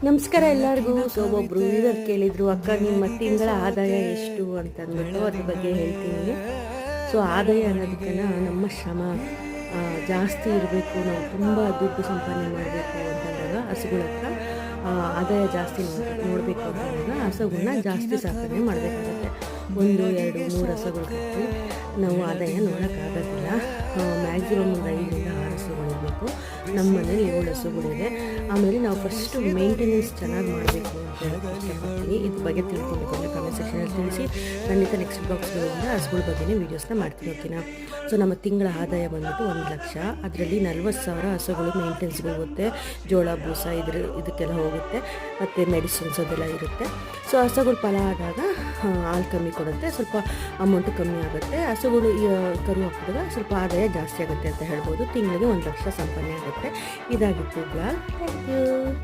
ನಮಸ್ಕಾರ ಎಲ್ಲರಿಗೂ. ಸೊ ಒಬ್ಬರು ಯೂಸರ್ ಕೇಳಿದರು, ಅಕ್ಕ ನಿಮ್ಮ ತಿಂಗಳ ಆದಾಯ ಎಷ್ಟು ಅಂತಂದ್ಬಿಟ್ಟು ಅದ್ರ ಬಗ್ಗೆ ಹೇಳ್ತೀನಿ. ಸೊ ಆದಾಯ ಅನ್ನೋದಕ್ಕಿಂತ ನಮ್ಮ ಶ್ರಮ ಜಾಸ್ತಿ ಇರಬೇಕು, ನಾವು ತುಂಬ ದುಡ್ಡು ಸಂಪಾದನೆ ಮಾಡಬೇಕು ಅಂತಂದಾಗ ಹಸುಗಳ ಹತ್ರ ಆದಾಯ ಜಾಸ್ತಿ ನೋಡಬೇಕು ಅಂತಂದಾಗ ಹಸುಗಳನ್ನ ಜಾಸ್ತಿ ಸಾಕಣೆ ಮಾಡಬೇಕಾಗುತ್ತೆ. 1, 2, 3 ಹಸುಗಳು ಕಟ್ಟಿ ನಾವು ಆದಾಯ ನೋಡೋಕ್ಕಾಗೋದಿಲ್ಲ. ಮ್ಯಾಕ್ಸಿಮಮ್ ಒಂದು 5 ರಿಂದ 6 ಹಸುಗಳಿರಬೇಕು. ನಮ್ಮ ಮನೇಲಿ 7 ಹಸುಗಳಿದೆ. ಆಮೇಲೆ ನಾವು ಫಸ್ಟು ಮೇಂಟೆನೆನ್ಸ್ ಚೆನ್ನಾಗಿ ಮಾಡಬೇಕು ಅಂತ ಹೇಳೋಕ್ಕೆ ಇಷ್ಟಪಡ್ತೀನಿ. ಇದ್ರ ಬಗ್ಗೆ ತಿಳ್ಕೊಬೇಕು ಕಮೆಂಟ್ ಸೆಕ್ಷನಲ್ಲಿ ತಿಳಿಸಿ. ಖಂಡಿತ ನೆಕ್ಸ್ಟ್ ಬಾಕ್ಸ್ಗಳಿಂದ ಹಸುಗಳ ಬಗ್ಗೆನೇ ವೀಡಿಯೋಸ್ನ ಮಾಡ್ತೀನಿ, ಓಕೆನಾ. ಸೊ ನಮ್ಮ ತಿಂಗಳ ಆದಾಯ ಬಂದ್ಬಿಟ್ಟು 1 ಲಕ್ಷ. ಅದರಲ್ಲಿ 40,000 ಹಸುಗಳು ಮೇಂಟೆನೆನ್ಸ್ಗೆ ಹೋಗುತ್ತೆ, ಜೋಳ ಬೂಸ ಇದಕ್ಕೆಲ್ಲ ಹೋಗುತ್ತೆ, ಮತ್ತು ಮೆಡಿಸಿನ್ಸ್ ಅದೆಲ್ಲ ಇರುತ್ತೆ. ಸೊ ಹಸುಗಳು ಫಲ ಆದಾಗ ಹಾಲು ಕಮ್ಮಿ ಕೊಡುತ್ತೆ, ಸ್ವಲ್ಪ ಅಮೌಂಟು ಕಮ್ಮಿ ಆಗುತ್ತೆ. ಹಸುಗಳು ಕರು ಹಾಕಿದಾಗ ಸ್ವಲ್ಪ ಆದಾಯ ಜಾಸ್ತಿ ಆಗುತ್ತೆ ಅಂತ ಹೇಳ್ಬೋದು. ತಿಂಗಳಿಗೆ 1 ಲಕ್ಷ ಸಂಪಾದನೆ ಆಗುತ್ತೆ. ಇದಾಗಿತ್ತು ಬ್ಲಾಗ್. Thank you.